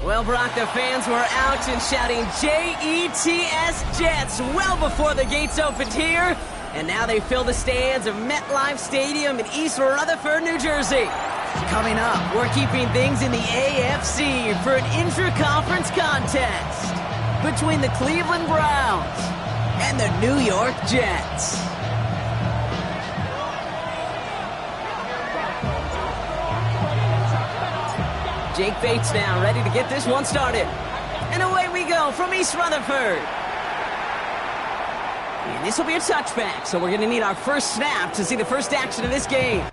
Well, Brock, the fans were out and shouting J-E-T-S Jets well before the gates opened here. And now they fill the stands of MetLife Stadium in East Rutherford, New Jersey. Coming up, we're keeping things in the AFC for an intra-conference contest between the Cleveland Browns and the New York Jets. Jake Bates now ready to get this one started. And away we go from East Rutherford. And this will be a touchback, so we're going to need our first snap to see the first action of this game.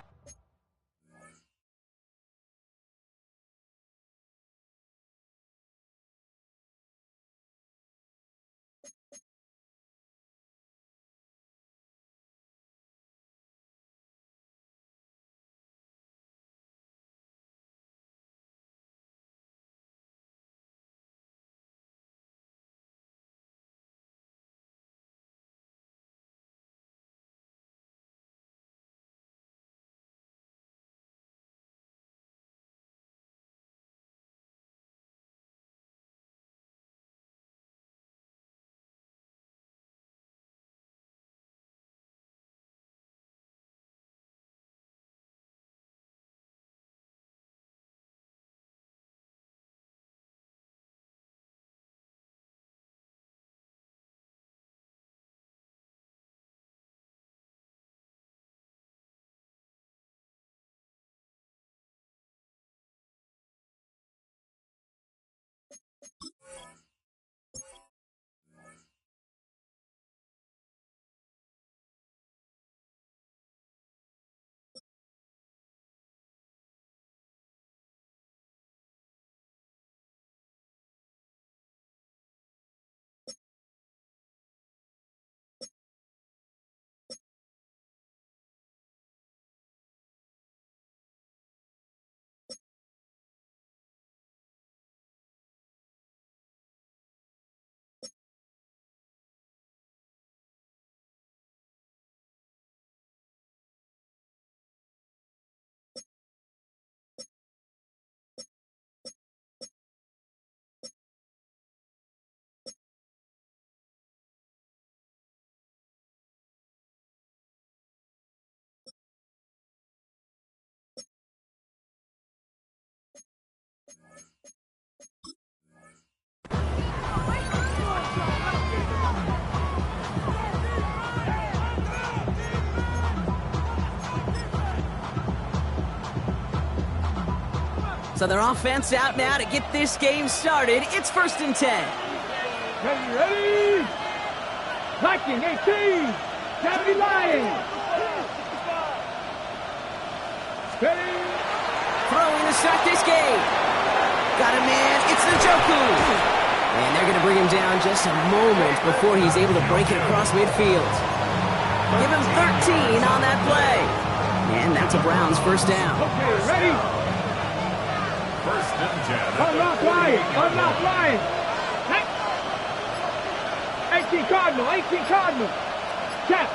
So their offense out now to get this game started. It's 1st and 10. Ready? Viking 18. 70 Lions. Ready? Throwing to start this game. Got a man. It's Njoku. And they're going to bring him down just a moment before he's able to break it across midfield. Give him 13 on that play. And that's a Browns first down. Okay, ready? First and 10. Unlock line. Unlock line. 18 Cardinal. 18 Cardinal. Check.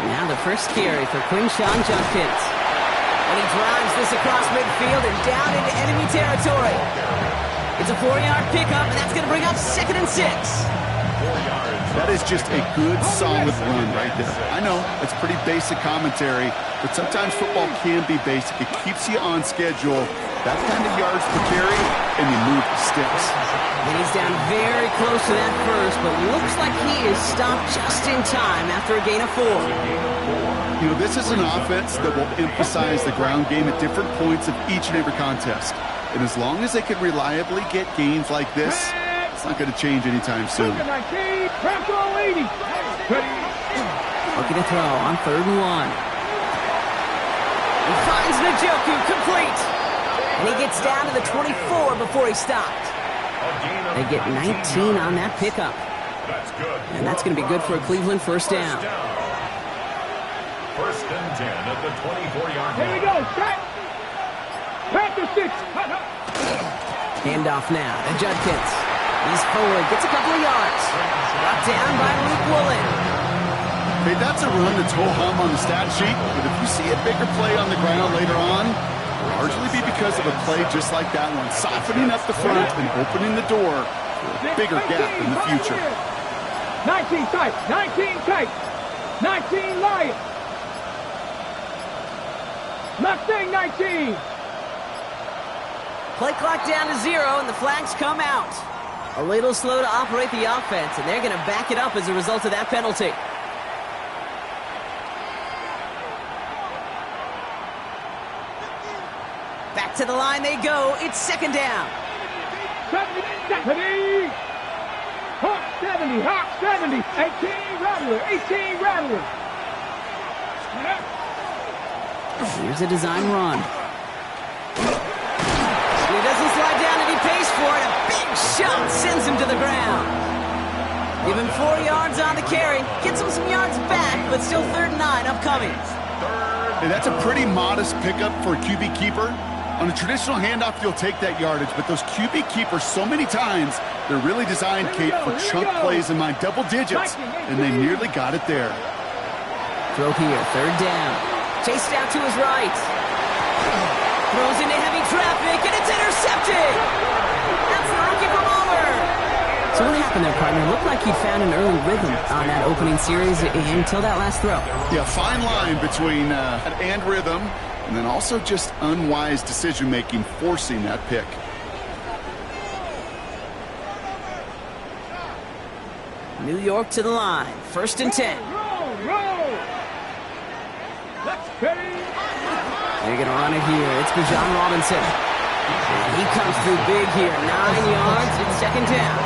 Now the first carry for Quinshawn Judkins. And he drives this across midfield and down into enemy territory. It's a 4-yard pickup, and that's going to bring up 2nd and 6. 4 yards. That is just a good, solid run right there. I know, it's pretty basic commentary, but sometimes football can be basic. It keeps you on schedule. That kind of yards per carry, and you move the sticks. And he's down very close to that first, but looks like he is stopped just in time after a gain of 4. You know, this is an offense that will emphasize the ground game at different points of each and every contest. And as long as they can reliably get gains like this, it's not going to change anytime soon. Looking to throw on 3rd and 1. He finds Njoku complete. And he gets down to the 24 before he stopped. They get 19 on that pickup. That's good. And that's going to be good for a Cleveland first down. First and 10 at the 24-yard line. Here we go. Set. Panther 6. Handoff now to Judkins. He's forward, gets a couple of yards. Brought down by Luke Woolen. Hey, that's a run that's ho-hum on the stat sheet, but if you see a bigger play on the ground later on, it'll largely be because of a play just like that one, softening up the front and opening the door for a bigger gap in the future. 19 tight. 19 tight. 19 Lions. Mustang 19. Play clock down to 0, and the flags come out. A little slow to operate the offense, and they're going to back it up as a result of that penalty. Back to the line they go. It's second down. 70. Hawk 70. Hawk 70. 18 Rattler. 18 Rattler. Here's a design run. He doesn't slide down and he pays for it. A big shot sends him to the ground. Give him 4 yards on the carry. Gets him some yards back, but still 3rd and 9 upcoming. Hey, that's a pretty modest pickup for a QB keeper. On a traditional handoff, you'll take that yardage, but those QB keepers, so many times, they're really designed, Kate, for chunk plays in my double digits, and they nearly got it there. Throw here, 3rd down. Chased out to his right. Throws into heavy traffic, and it's intercepted! That's the rookie from Auburn! So what happened there, partner? It looked like he'd found an early rhythm on that opening series until that last throw. Yeah, fine line between and rhythm, and then also just unwise decision-making, forcing that pick. New York to the line. 1st and 10. Roll. Let's carry. They're going to run it here. It's Bijan Robinson. And he comes through big here. 9 yards. It's 2nd down.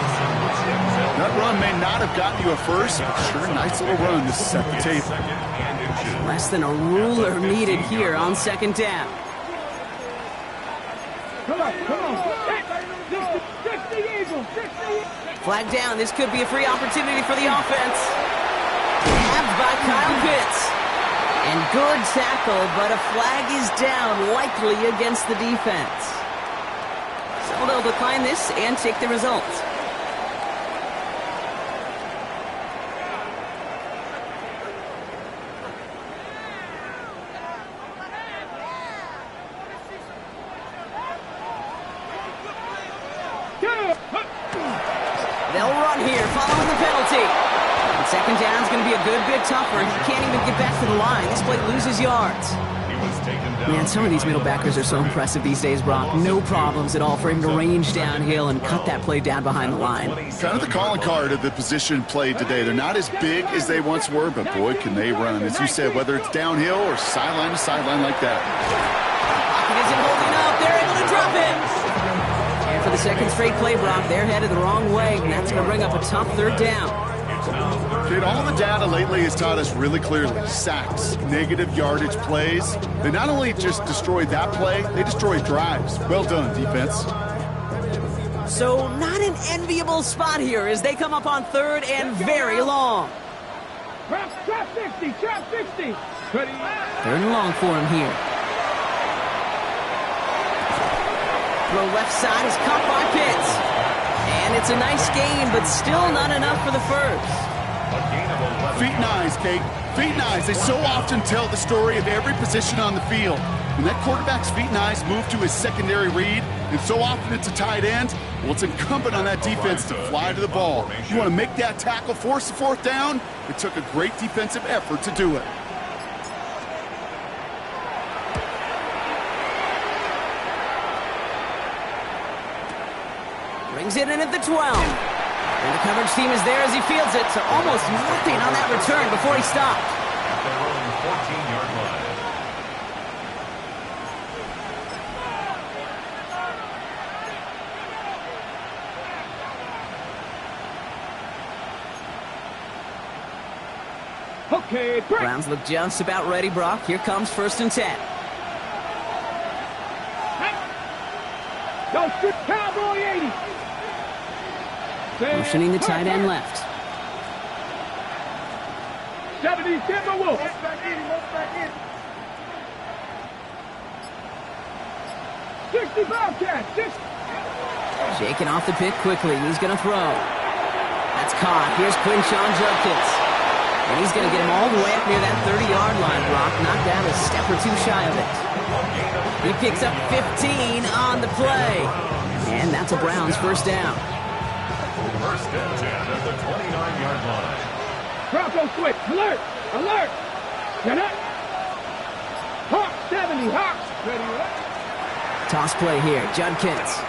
That run may not have gotten you a first, but sure, nice little run to set the table. Less than a ruler needed here on 2nd down. Come on. 60 Eagles. 60. Flag down. This could be a free opportunity for the offense. Tapped by Kyle Pitts. And good tackle, but a flag is down, likely against the defense. So they'll decline this and take the result. They'll run here, following the penalty. And 2nd down is going to be a good bit tougher. He can't even get back to the line. This play loses yards. Man, some of these middle backers are so impressive these days, Brock. No problems at all for him to range downhill and cut that play down behind the line. Kind of the calling card of the position played today. They're not as big as they once were, but boy, can they run. As you said, whether it's downhill or sideline to sideline like that. Pocket isn't holding up. They're able to drop it. And for the 2nd straight play, Brock, they're headed the wrong way, and that's going to bring up a tough 3rd down. Dude, all the data lately has taught us really clearly. Sacks, negative yardage plays. They not only just destroyed that play, they destroyed drives. Well done, defense. So not an enviable spot here as they come up on 3rd and very long. Trap 60. Trap 60. 3rd and long for him here. Throw left side is caught by Pitts. And it's a nice gain, but still not enough for the first. Feet and eyes, Kate. Feet and eyes. They so often tell the story of every position on the field. When that quarterback's feet and eyes move to his secondary read, and so often it's a tight end, well, it's incumbent on that defense to fly to the ball. You want to make that tackle, force the 4th down? It took a great defensive effort to do it. Brings it in at the 12. And the coverage team is there as he fields it, so almost nothing on that return before he stopped. At their own 14-yard line. Okay, break. Browns look just about ready, Brock. Here comes 1st and 10. Go shoot Cowboy 80. Motioning the tight end left. 70 Timberwolves. Shaking off the pick quickly. He's going to throw. That's caught. Here's Quinshawn Judkins. And he's going to get him all the way up near that 30-yard line, Brock. Knocked down a step or two shy of it. He picks up 15 on the play. And that's a Browns first down. First and 10 at the 29-yard line. Bronco switch. Alert. Alert. Get up. Hawks 70. Hawks. Ready. Toss play here. Judkins.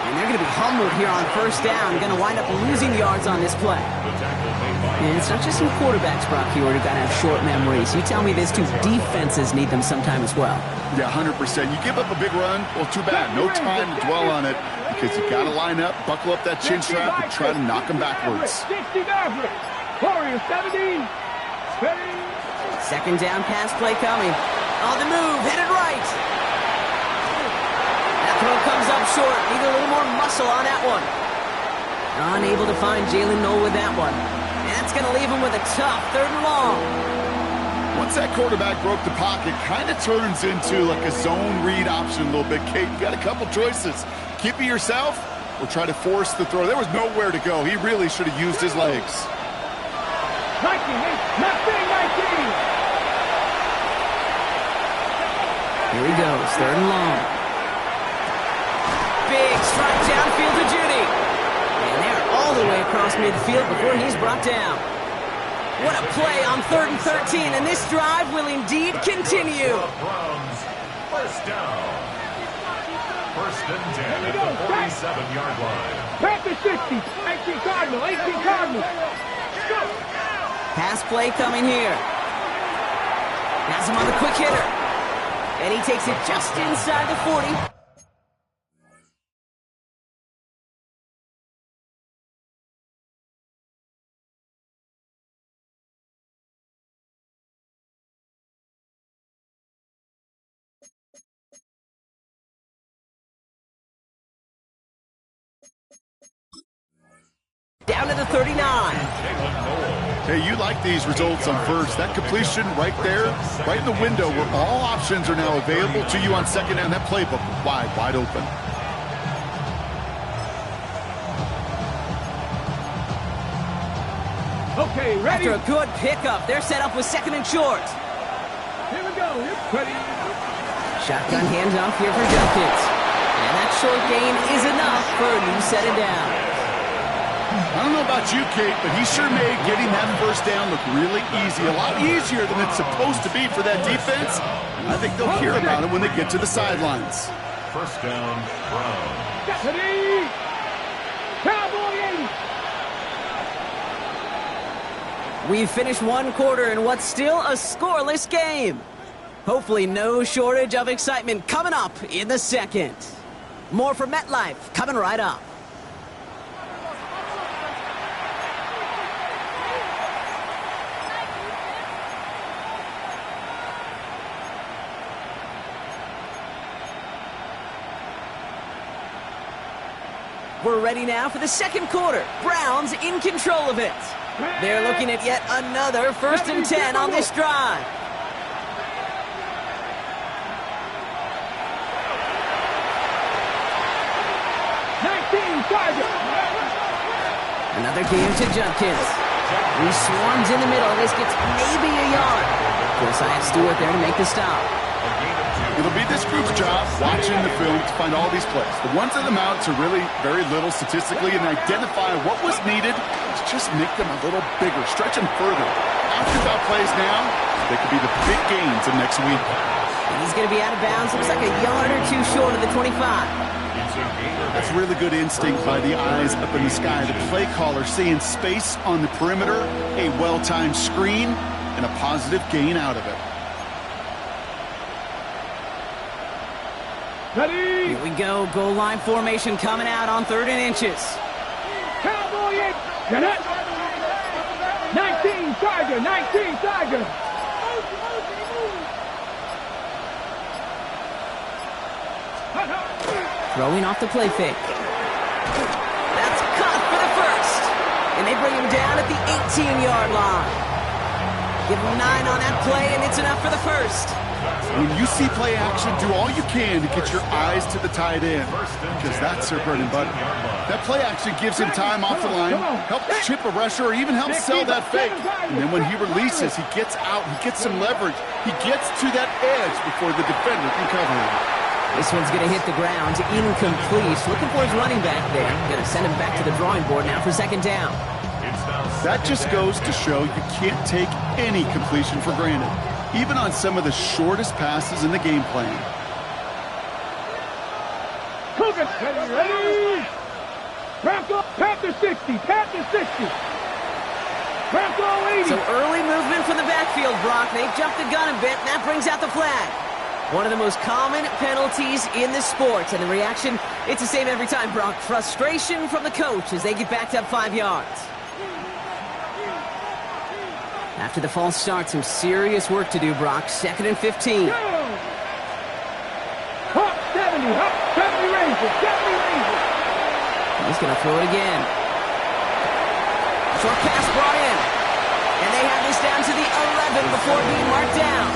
And they're going to be humbled here on first down. Going to wind up losing yards on this play. And it's not just some quarterbacks, Brock, here who got to have short memories. You tell me this too. Defenses need them sometime as well. Yeah, 100%. You give up a big run, well, too bad. No time to dwell on it because you got to line up, buckle up that chin strap, and try to knock them backwards. 60 Warriors 70. Second down pass play coming. On the move, headed right. That throw comes up short. Need a little more muscle on that one. Unable to find Jalen Noel with that one. And that's going to leave him with a tough 3rd and long. Once that quarterback broke the pocket, kind of turns into like a zone read option a little bit. Kate, you got a couple choices. Keep it yourself or try to force the throw. There was nowhere to go. He really should have used his legs. 19. Here he goes, 3rd and long. Big strike downfield to Judy. And they're all the way across midfield before he's brought down. What a play on 3rd and 13, and this drive will indeed continue. Browns, first down. First and 10 at the 47-yard line. Panthers 60. 18 Cardinal. 18 Cardinal. Go. Pass play coming here. Has him on the quick hitter. And he takes it just inside the 40. Down to the 39. Hey, you like these results on first. That completion right there, right in the window where all options are now available to you on second down. That playbook wide open. Okay, ready. After a good pickup, they're set up with 2nd and short. Here we go. Ready. Shotgun handoff here for Judkins. And that short gain is enough for a new set of downs. I don't know about you, Kate, but he sure made getting that first down look really easy. A lot easier than it's supposed to be for that defense. And I think they'll hear about it when they get to the sidelines. First down, Browns. Ready. Cowboy 80. We've finished one quarter in what's still a scoreless game. Hopefully no shortage of excitement coming up in the second. More from MetLife coming right up. We're ready now for the second quarter. Browns in control of it. They're looking at yet another 1st and 10 on this drive. Another game to Judkins. He swarms in the middle. This gets maybe a yard. Josiah Stewart there to make the stop. It'll be this group's job watching the film to find all these plays. The ones that amount to really very little statistically and identify what was needed to just make them a little bigger, stretch them further. Afterthought plays now, they could be the big gains of next week. And he's going to be out of bounds. Looks like a yard or two short of the 25. That's really good instinct by the eyes up in the sky. The play caller seeing space on the perimeter, a well-timed screen, and a positive gain out of it. Ready. Here we go. Goal line formation coming out on 3rd and inches. Cowboy 8. Get it. 19 Tiger. 19 Tiger. Throwing off the play fake. That's caught for the first. And they bring him down at the 18-yard line. Give him 9 on that play, and it's enough for the first. When you see play action, do all you can to get your eyes to the tight end, because that's their bread and butter. That play action gives him time off the line, helps chip a rusher, or even helps sell that fake. And then when he releases, he gets out, he gets some leverage. He gets to that edge before the defender can cover him. This one's going to hit the ground, incomplete. Looking for his running back there. Going to send him back to the drawing board now for second down. That just goes to show you can't take any completion for granted, even on some of the shortest passes in the game plan. Cougar, ready? Bronco, Panther 60, Panther 60. Bronco 80. So early movement from the backfield, Brock. They've jumped the gun a bit, and that brings out the flag. One of the most common penalties in the sport, and the reaction, it's the same every time, Brock. Frustration from the coach as they get backed up 5 yards. After the false start, some serious work to do, Brock. 2nd and 15. Hop 70, hop 70 Rangers, 70 Rangers. He's going to throw it again. Short pass brought in. And they have this down to the 11 before being marked down.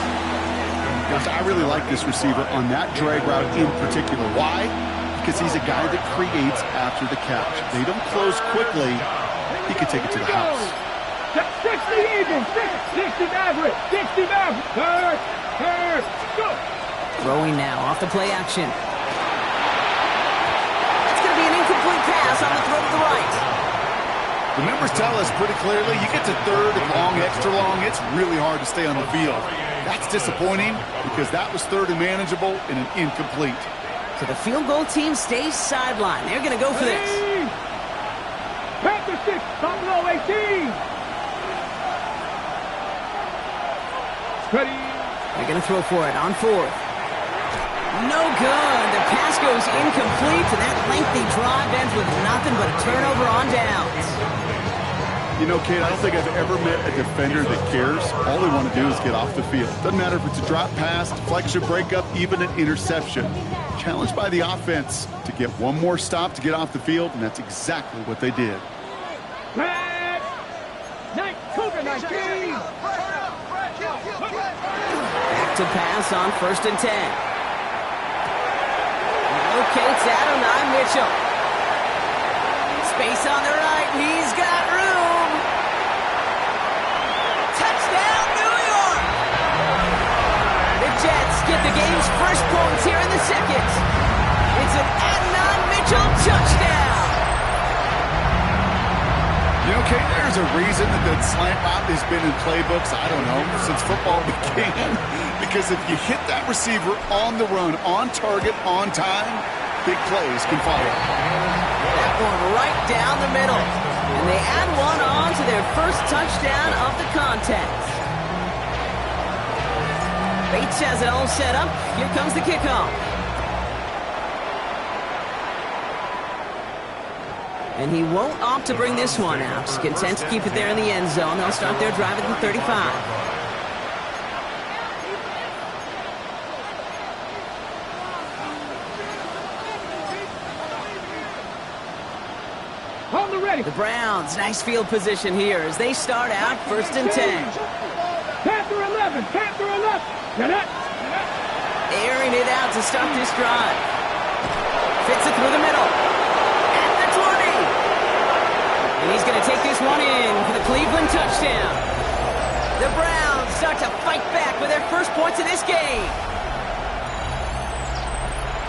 Gosh, I really like this receiver on that drag route in particular. Why? Because he's a guy that creates after the catch. They don't close quickly. He could take it to the house. 60 even, 60 Maverick, 60 Maverick. Third, go. Throwing now off the play action. It's going to be an incomplete pass on the throw to the right. The numbers tell us pretty clearly, you get to third and long, extra long, it's really hard to stay on the field. That's disappointing because that was third and manageable and an incomplete. So the field goal team stays sidelined. They're going to go for this. Panther 6, Buffalo 18. Ready. They're going to throw for it on 4th. No good. The pass goes incomplete, and that lengthy drive ends with nothing but a turnover on downs. You know, Kate, I don't think I've ever met a defender that cares. All they want to do is get off the field. Doesn't matter if it's a drop pass, deflection, breakup, even an interception. Challenged by the offense to get one more stop to get off the field, and that's exactly what they did. Red. Cougar 19. Back to pass on 1st and 10. Locates Adonai Mitchell. Space on the right. He's got room. Touchdown, New York! The Jets get the game's first points here in the second. It's an Adonai Mitchell touchdown. You know, Kate, there's a reason that slant route has been in playbooks, I don't know, since football began. Because if you hit that receiver on the run, on target, on time, big plays can follow. That one right down the middle. And they add one on to their first touchdown of the contest. Bates has it all set up. Here comes the kickoff. And he won't opt to bring this one out. Content to keep it there in the end zone. They'll start their drive at the 35. On the ready. The Browns, nice field position here as they start out 1st and 10. Panther 11, Panther 11. Get it. Airing it out to start this drive. Fits it through the middle. At the 20. And he's going to take this one in for the Cleveland touchdown. The Browns start to fight back with their first points of this game.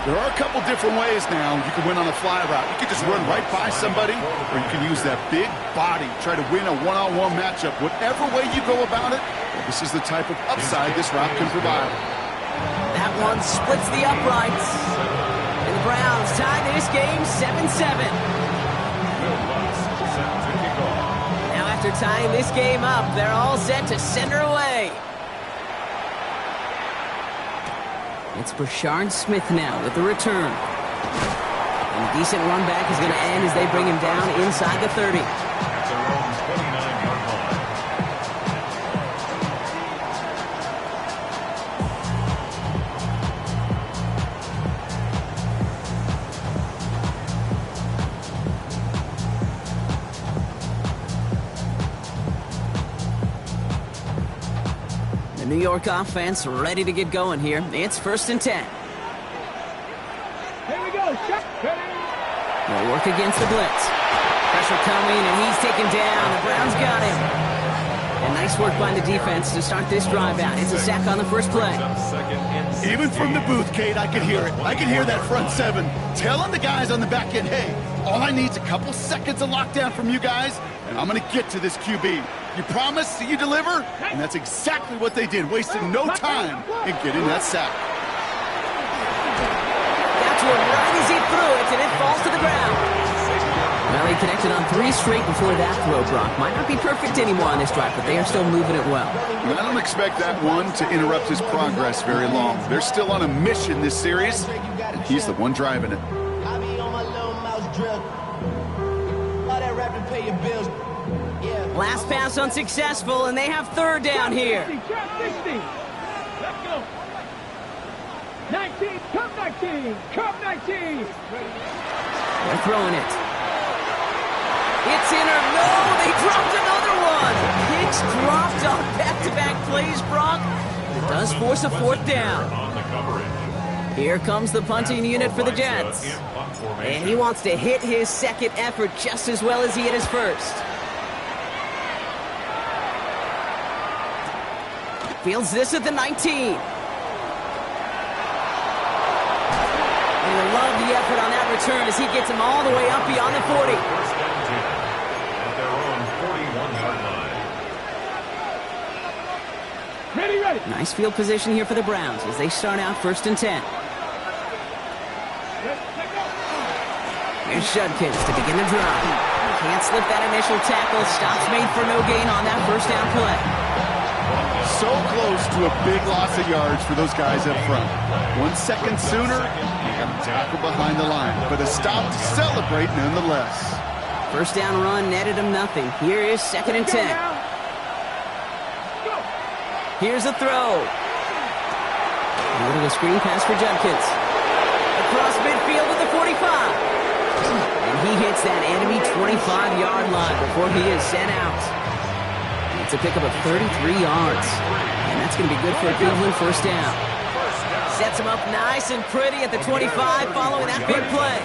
There are a couple different ways now you can win on a fly route. You can just run right by somebody, or you can use that big body, try to win a one-on-one matchup. Whatever way you go about it, this is the type of upside this route can provide. That one splits the uprights. And the Browns tie this game 7-7. Now after tying this game up, they're all set to send her away. It's Brashard Smith now with the return. And a decent run back is going to end as they bring him down inside the 30. At their own 29-yard line. York offense ready to get going here. It's 1st and 10. Here we go. Shot. They'll work against the blitz. Pressure coming, and he's taken down. The Browns got him. And nice work by the defense to start this drive out. It's a sack on the first play. Even from the booth, Kate, I could hear it. I could hear that front seven telling the guys on the back end, hey, all I need is a couple seconds of lockdown from you guys, and I'm going to get to this QB. You promise that you deliver? And that's exactly what they did, wasting no time in getting that sack. Got to him right as he threw it, and it falls to the ground. Well, he connected on 3 straight before that throw, Brock. Might not be perfect anymore on this drive, but they are still moving it well. I don't expect that one to interrupt his progress very long. They're still on a mission this series, and he's the one driving it. Last pass unsuccessful, and they have 3rd down here. 60. Let's go. 19. Come 19. Come 19. They're throwing it. It's in or no, they dropped another one. Hicks dropped on back-to-back plays, Brock. It does force a 4th down. Here comes the punting unit for the Jets. And he wants to hit his 2nd effort just as well as he hit his 1st. Fields this at the 19. And I love the effort on that return as he gets him all the way up beyond the 40. Ready. Nice field position here for the Browns as they start out 1st and 10. Here's Judkins to begin the drive. Can't slip that initial tackle. Stops made for no gain on that 1st down play. So close to a big loss of yards for those guys up front. 1 second sooner, you got to tackle behind the line. But a stop to celebrate nonetheless. 1st down run netted him nothing. Here is 2nd and 10. Here's a throw. A little screen pass for Judkins. Across midfield at the 45. And he hits that enemy 25-yard line before he is sent out. It's a pickup of 33 yards. And that's going to be good for a Cleveland 1st down. Sets him up nice and pretty at the 25 following that big play.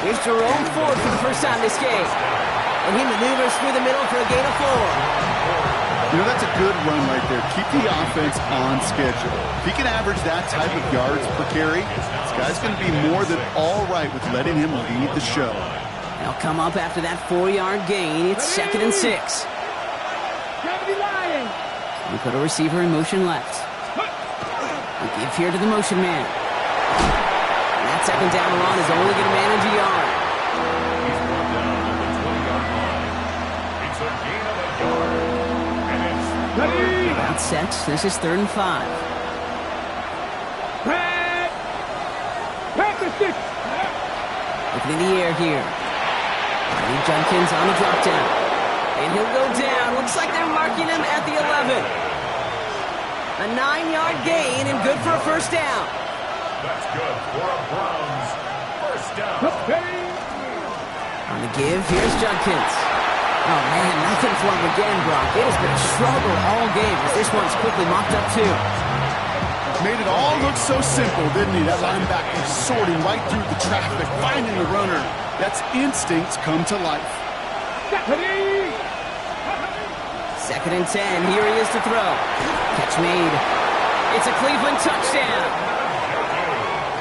Here's Jerome Ford for the first time this game. And he maneuvers through the middle for a gain of 4. You know, that's a good run right there. Keep the offense on schedule. If he can average that type of yards per carry, this guy's going to be more than all right with letting him lead the show. They'll come up after that 4-yard gain. It's 2nd and 6. We put a receiver in motion left. We give here to the motion man. And that 2nd down run is only going to manage a yard. About set. This is 3rd and 5. Looking in the air here. Judkins on the drop down. And he'll go down. Looks like they're marking him at the 11. A 9-yard gain and good for a 1st down. That's good for a Browns 1st down. On the give, here's Judkins. Oh, man, nothing for him again, Brock. It has been a struggle all game as this one's quickly mopped up, too. Made it all look so simple, didn't he? That linebacker sorting right through the traffic, finding the runner. That's instincts come to life. 2nd and 10. Here he is to throw. Catch made. It's a Cleveland touchdown.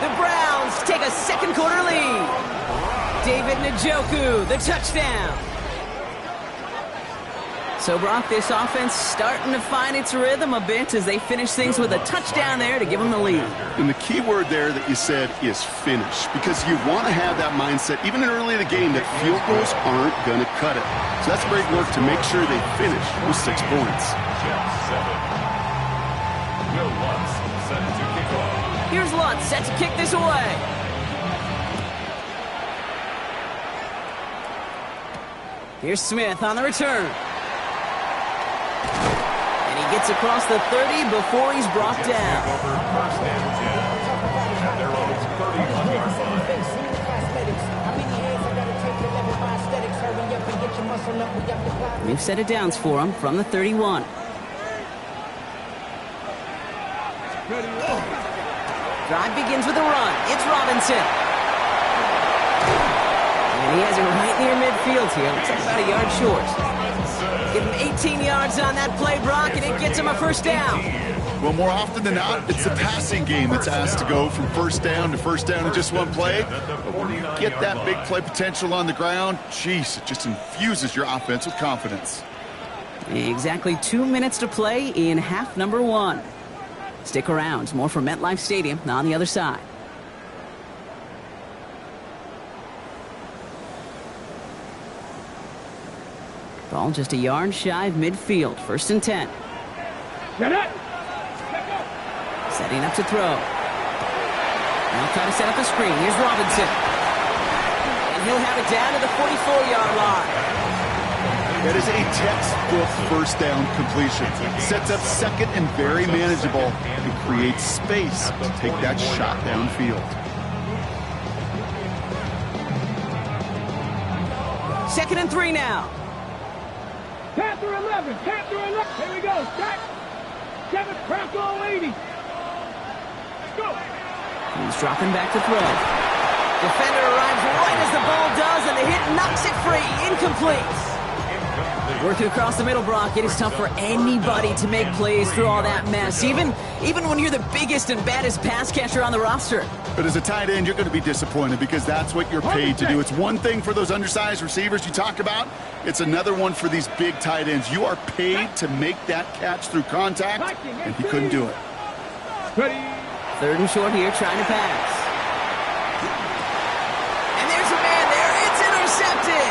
The Browns take a 2nd quarter lead. David Njoku, the touchdown. So, Brock, this offense starting to find its rhythm a bit as they finish things with a touchdown there to give them the lead. And the key word there that you said is finish, because you want to have that mindset, even early in the game, that field goals aren't going to cut it. So that's great work to make sure they finish with 6 points. Here's Lutz set to kick this away. Here's Smith on the return. And he gets across the 30 before he's brought down. New set of downs for him from the 31. Drive begins with a run. It's Robinson. And he has it right near midfield here. Looks like about a yard short. Give him 18 yards on that play, Brock, and it gets him a first down. Well, more often than not, it's the passing game that's asked to go from first down in just one play. But when you get that big play potential on the ground, geez, it just infuses your offense with confidence. Exactly 2 minutes to play in half number 1. Stick around. More from MetLife Stadium on the other side. Ball just a yard shy of midfield. 1st and 10. Setting up to throw. Now try to set up a screen. Here's Robinson. And he'll have it down to the 44-yard line. That is a textbook first down completion. Sets up second and very manageable and creates space to take that shot downfield. 2nd and 3 now. 10 through 11. 10 through 11. Here we go. Set. 7. Crack all 80. Let's go. He's dropping back to throw. Defender arrives right as the ball does, and the hit knocks it free. Incomplete. Working across the middle, Brock. It is tough for anybody to make plays through all that mess, even when you're the biggest and baddest pass catcher on the roster. But as a tight end, you're going to be disappointed because that's what you're paid to do. It's one thing for those undersized receivers you talk about. It's another one for these big tight ends. You are paid to make that catch through contact, and he couldn't do it. 3rd and short here, trying to pass. And there's a man there. It's intercepted.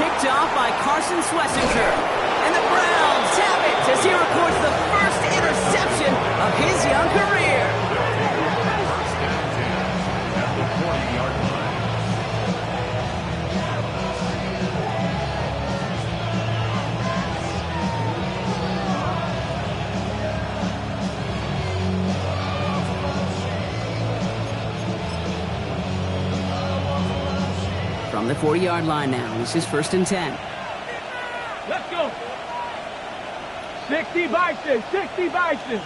Picked off by Carson Schlesinger. And the Browns have it as he records the first interception of his young career. First and 10 at the 40-yard line. From the 40-yard line now, this is 1st and 10. Let's go. 60 Bison. 60 Bison.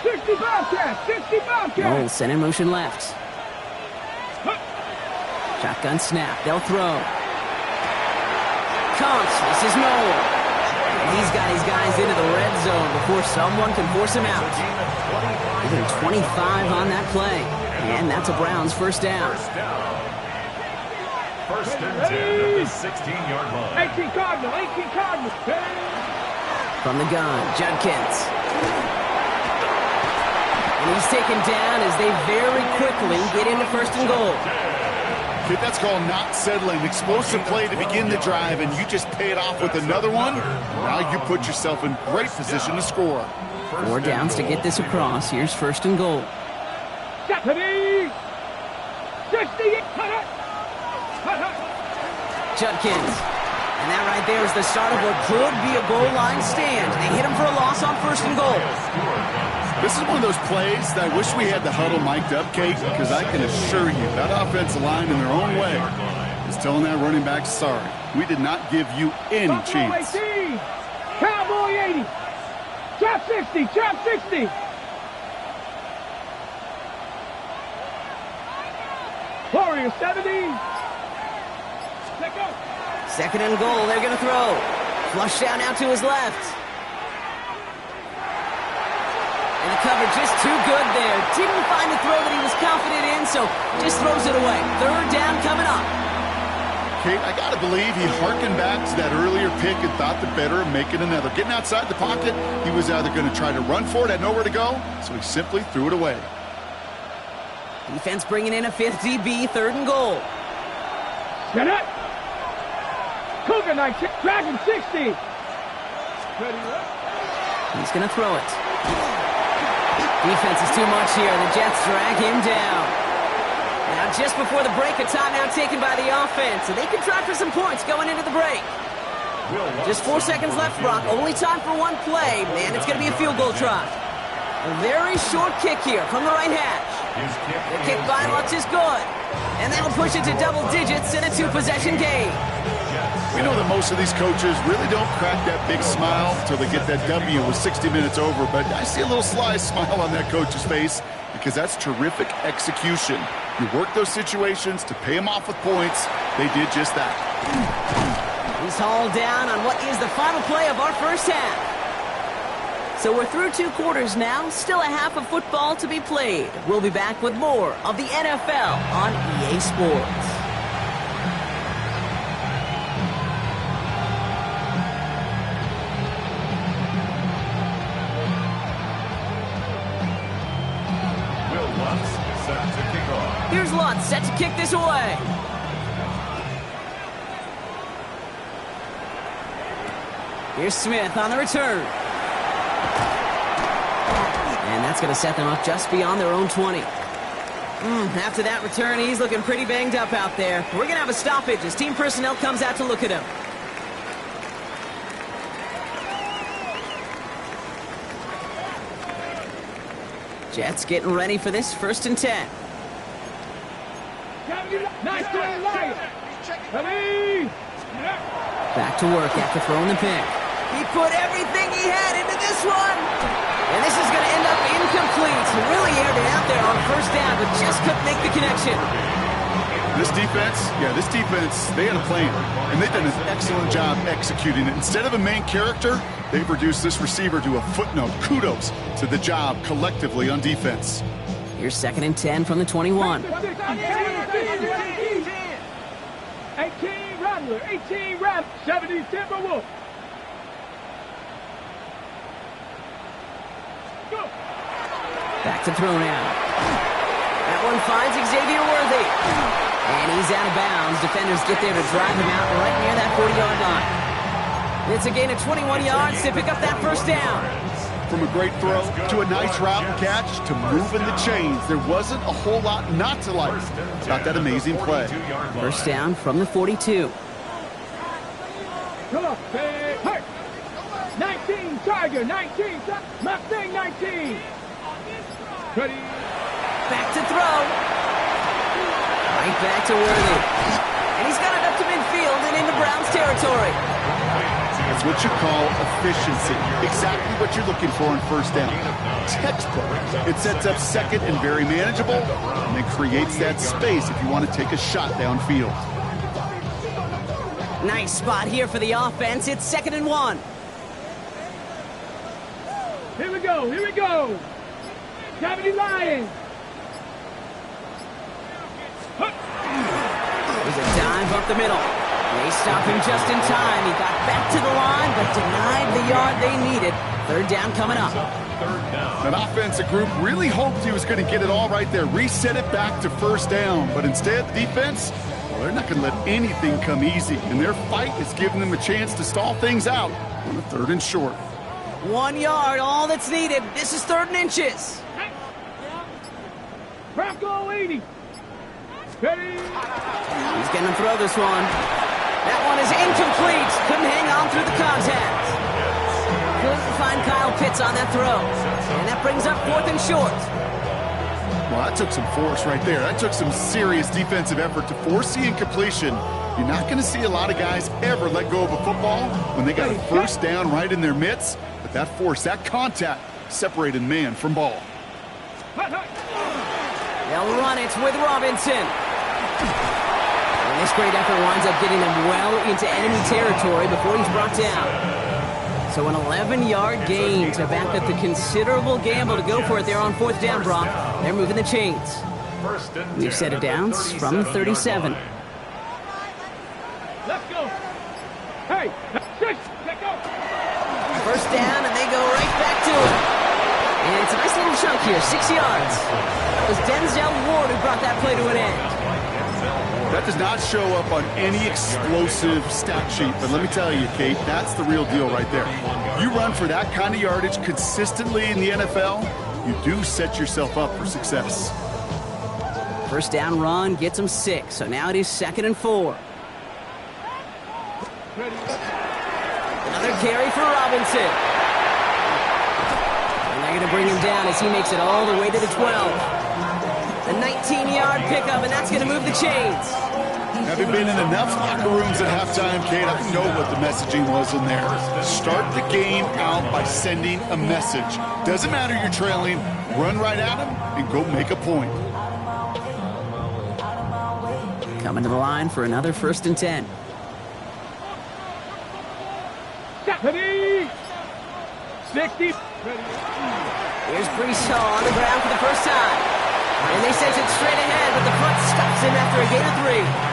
60 Bobcats. 60 Bobcats. Noel sent in motion left. Shotgun snap. They'll throw. Comps. This is Noel. And he's got his guys into the red zone before someone can force him out. Even 25 on that play. And that's a Browns first down. First and 10 at the 16-yard line. 18 Cardinal. 18 Cardinal. From the gun, Judkins. And he's taken down as they very quickly get into 1st and goal. Kid, that's called not settling. Explosive play to begin the drive, and you just pay it off with another one. Now you put yourself in great position to score. 4 downs to get this across. Here's 1st and goal. 70. 60. Judkins. And that right there is the start of what could be a goal line stand. They hit him for a loss on 1st and goal. This is one of those plays that I wish we had the huddle mic'd up, Kate, because I can assure you that offensive line in their own way is telling that running back, sorry, we did not give you any chance. 18. Cowboy 80. Trap 60. Trap 60. Warrior 70. Let go. 2nd and goal, they're going to throw. Flush down out to his left. And the cover just too good there. Didn't find the throw that he was confident in, so just throws it away. 3rd down coming up. Kate, I got to believe he harkened back to that earlier pick and thought the better of making another. Getting outside the pocket, he was either going to try to run for it, had nowhere to go, so he simply threw it away. Defense bringing in a 5th DB, 3rd and goal. Get it. Cougar 19, Dragon 60. He's going to throw it. Defense is too much here. The Jets drag him down. Now, just before the break, a timeout taken by the offense, so they can try for some points going into the break. Just 4 seconds left, Brock. Only time for one play, and it's going to be a field goal try. A very short kick here from the right hash. The kick by Lutz is good. And that'll push it to double digits in a 2-possession game. We know that most of these coaches really don't crack that big smile until they get that W with 60 minutes over, but I see a little sly smile on that coach's face because that's terrific execution. You work those situations to pay them off with points. They did just that. He's hauled down on what is the final play of our first half. So we're through 2 quarters now, still a half of football to be played. We'll be back with more of the NFL on EA Sports. Here's Lutz set to kick this away. Here's Smith on the return. And that's going to set them up just beyond their own 20. After that return, he's looking pretty banged up out there. We're going to have a stoppage as team personnel comes out to look at him. Jets getting ready for this 1st and 10. Nice doing, Lion. Ready? Back to work after throwing the pick. He put everything he had into this one. And this is going to end up incomplete. He really aired it out there on 1st down, but just couldn't make the connection. This defense, they had a plan, and they've done an excellent job executing it. Instead of a main character, they've reduced this receiver to a footnote. Kudos to the job collectively on defense. Here's 2nd and 10 from the 21. 18 Rattler, 18 Rattler, 70 Timberwolf. Go. Back to throw now. That one finds Xavier Worthy. And he's out of bounds. Defenders get there to drive him out right near that 40-yard line. It's a gain of 21 yards to pick up that 1st down. From a great throw to a nice route and catch to moving the chains, there wasn't a whole lot not to like about that amazing play. 1st down from the 42. Come on, hey! 19 Tiger, 19 Mustang, 19. Ready? Back to throw. Right back to Worthy. And he's got it up to midfield and into Browns territory. That's what you call efficiency. Exactly what you're looking for on 1st down. Textbook. It sets up 2nd and very manageable, and it creates that space if you want to take a shot downfield. Nice spot here for the offense. It's 2nd and 1. Here we go. 70 Lions. There's a dive up the middle. They stop him just in time. He got back to the line, but denied the yard they needed. 3rd down coming up. That offensive group really hoped he was going to get it all right there, reset it back to 1st down. But instead, the defense, well, they're not going to let anything come easy. And their fight is giving them a chance to stall things out on a 3rd and short. 1 yard, all that's needed. This is 3rd and inches. Bronco 80. Ready? He's going to throw this one. That one is incomplete. Couldn't hang on through the contact. Couldn't find Kyle Pitts on that throw. And that brings up 4th and short. Well, that took some force right there. That took some serious defensive effort to force the incompletion. You're not going to see a lot of guys ever let go of a football when they got a 1st down right in their midst. But that force, that contact, separated man from ball. They'll run it with Robinson. And this great effort winds up getting them well into enemy territory before he's brought down. So an 11-yard gain to back up the considerable gamble to go for it there on 4th down, Brock. They're moving the chains. We've set it down from the 37. Let's go. Hey, 6, let's go. 1st down, and they go right back to it. And it's a nice little chunk here, 6 yards. It was Denzel Ward who brought that play to an end. That does not show up on any explosive stat sheet, but let me tell you, Kate, that's the real deal right there. You run for that kind of yardage consistently in the NFL, you do set yourself up for success. 1st down run gets them 6, so now it is 2nd and 4. Another carry for Robinson. And they're going to bring him down as he makes it all the way to the 12. A 19-yard pickup, and that's going to move the chains. Having been in enough locker rooms at halftime, Kate, I know what the messaging was in there. Start the game out by sending a message. Doesn't matter you're trailing, run right at them and go make a point. Coming to the line for another 1st and 10. Ready. 60. Here's Breeshaw on the ground for the first time. And they sent it straight ahead, but the front stops him after a gain of 3.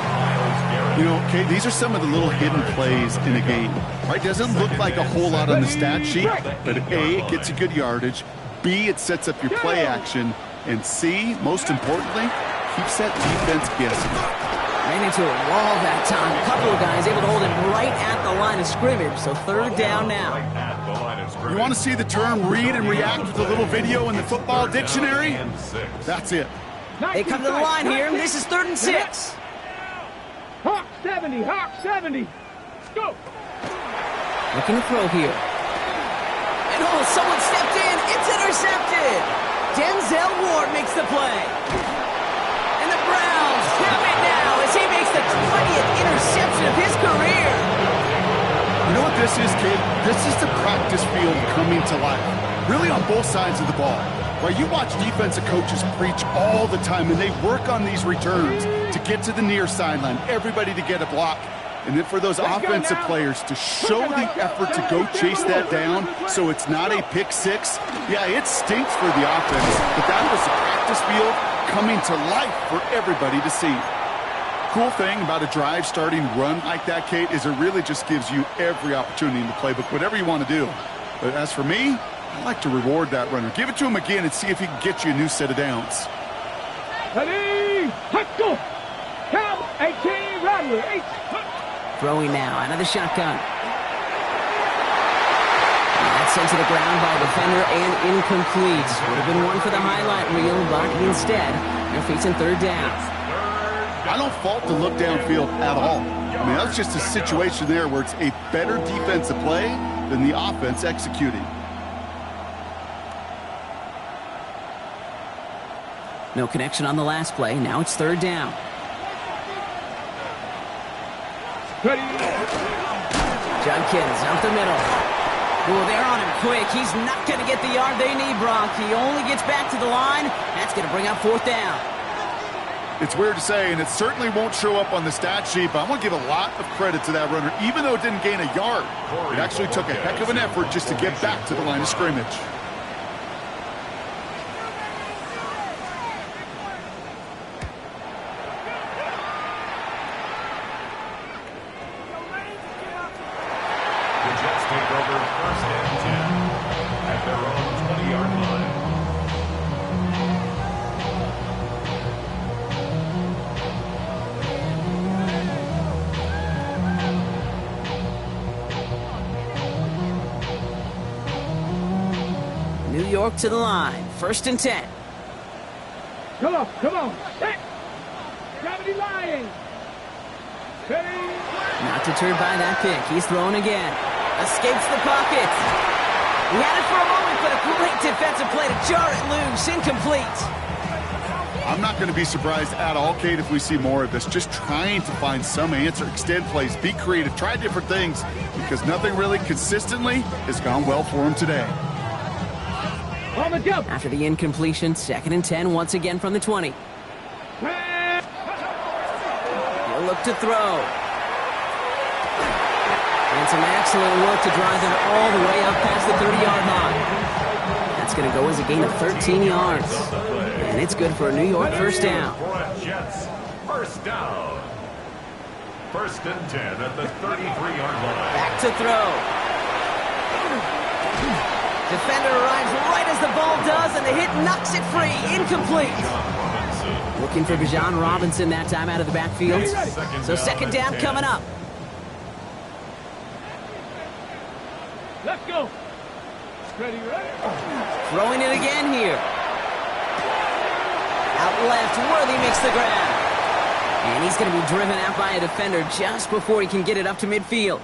You know, Kate, these are some of the little hidden plays in a game. Right? Doesn't look like a whole lot on the stat sheet, but A, it gets you good yardage. B, it sets up your play action. And C, most importantly, keeps that defense guessing. Ran into a wall that time. A couple of guys able to hold him right at the line of scrimmage. So 3rd down now. You want to see the term read and react with a little video in the football dictionary? That's it. They come to the line here, and this is 3rd and 6. Hawk 70, Hawk 70. Go. Looking to throw here. And oh, someone stepped in. It's intercepted. Denzel Ward makes the play. And the Browns have it now as he makes the 20th interception of his career. You know what this is, kid? This is the practice field coming to life. Really on both sides of the ball. Right, you watch defensive coaches preach all the time, and they work on these returns to get to the near sideline, everybody to get a block. And then for those offensive players to show the effort to go chase that down so it's not a pick six. Yeah, it stinks for the offense, but that was the practice field coming to life for everybody to see. Cool thing about a drive starting run like that, Kate, is it really just gives you every opportunity in the playbook, whatever you want to do. But as for me, I like to reward that runner. Give it to him again and see if he can get you a new set of downs. Ready. Let's go. Count 18, Rattler. 8. Throwing now, another shotgun. That's sent to the ground by a defender and incomplete. Would have been one for the highlight reel, but instead, they're facing 3rd down. I don't fault the look downfield at all. I mean, that's just a situation there where it's a better defensive play than the offense executing. No connection on the last play. Now it's 3rd down. Ready. Judkins out the middle. Oh, they're on him quick. He's not going to get the yard they need, Brock. He only gets back to the line. That's going to bring up 4th down. It's weird to say, and it certainly won't show up on the stat sheet, but I want to give a lot of credit to that runner. Even though it didn't gain a yard, it actually took a heck of an effort just to get back to the line of scrimmage. The Jets take over 1st and 10 at their own 20-yard line. New York to the line. 1st and 10. Come on, come on. Set. Gravity Lions. Ready. Not deterred by that pick. He's thrown again. Escapes the pocket. He had it for a moment, but a great defensive play to jar it loose. Incomplete. I'm not going to be surprised at all, Kate, if we see more of this. Just trying to find some answer, extend plays, be creative, try different things, because nothing really consistently has gone well for him today. On the jump. After the incompletion, 2nd and 10 once again from the 20. He'll look to throw. And some excellent work to drive them all the way up past the 30-yard line. That's going to go as a gain of 13 yards. And it's good for a New York 1st down. For a Jets 1st down. 1st and 10 at the 33-yard line. Back to throw. Defender arrives right as the ball does, and the hit knocks it free. Incomplete. Looking for Bijan Robinson that time out of the backfield. So 2nd down coming up. Let's go. Ready, ready. Throwing it again here. Out left, Worthy makes the grab. And he's going to be driven out by a defender just before he can get it up to midfield.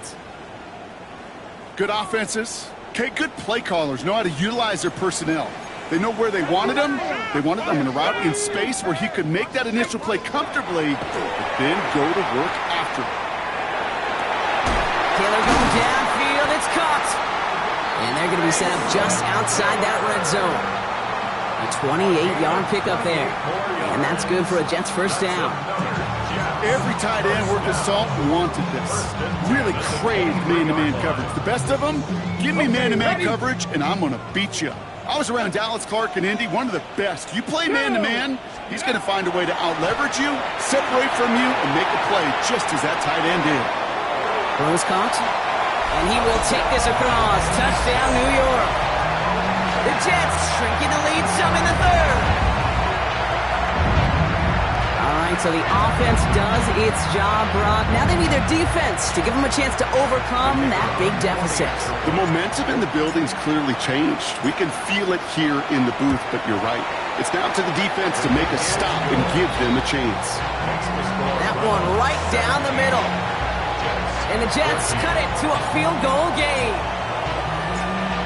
Good offenses. Okay, good play callers know how to utilize their personnel. They know where they wanted him. They wanted him in a route in space where he could make that initial play comfortably, but then go to work after. Taylor going downfield. It's caught. And they're going to be set up just outside that red zone. A 28-yard pickup there. And that's good for a Jets first down. Every tight end worth his salt wanted this. Really craved man-to-man coverage. The best of them, give me man-to-man coverage, and I'm going to beat you. I was around Dallas Clark and Indy, one of the best. You play man-to-man, he's going to find a way to out-leverage you, separate from you, and make a play just as that tight end did. Throws caught, and he will take this across. Touchdown, New York. The Jets shrinking the lead some in the third. All right, so the offense does its job, Brock. Now they need their defense to give them a chance to overcome that big deficit. The momentum in the building's clearly changed. We can feel it here in the booth, but you're right. It's now to the defense to make a stop and give them a chance. That one right down the middle. And the Jets cut it to a field goal game.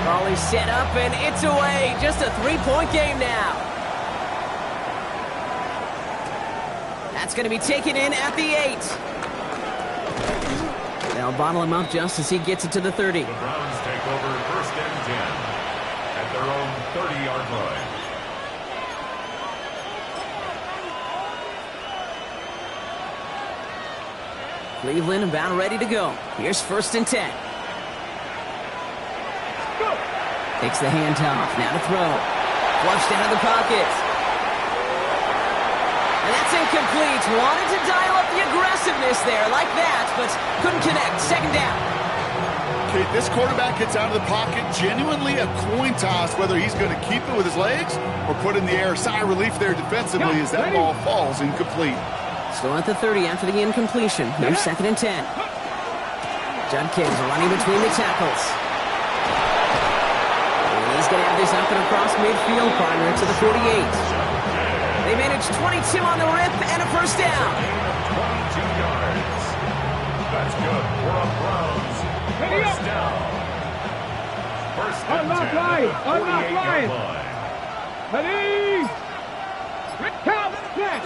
Raleigh set up, and it's away. Just a 3-point game now. That's going to be taken in at the 8. They'll bottle him up just as he gets it to the 30. The Browns take over first and 10 at their own 30-yard line. Cleveland about ready to go. Here's first and 10. Takes the handoff. Now to throw. Flushed out of the pocket. And that's incomplete. Wanted to dial up the aggressiveness there like that, but couldn't connect. Second down. Okay, this quarterback gets out of the pocket. Genuinely a coin toss whether he's going to keep it with his legs or put in the air. Sigh of relief there defensively as that ball falls incomplete. Still at the 30 after the incompletion. Here's second and 10. Judkins running between the tackles. And he's going to have this up and across midfield, partner, to the 48. They managed 22 on the rip and a first down. 22 yards. That's good for a Browns first down. First and 10 at the 48-yard line. Ready? Count, smash.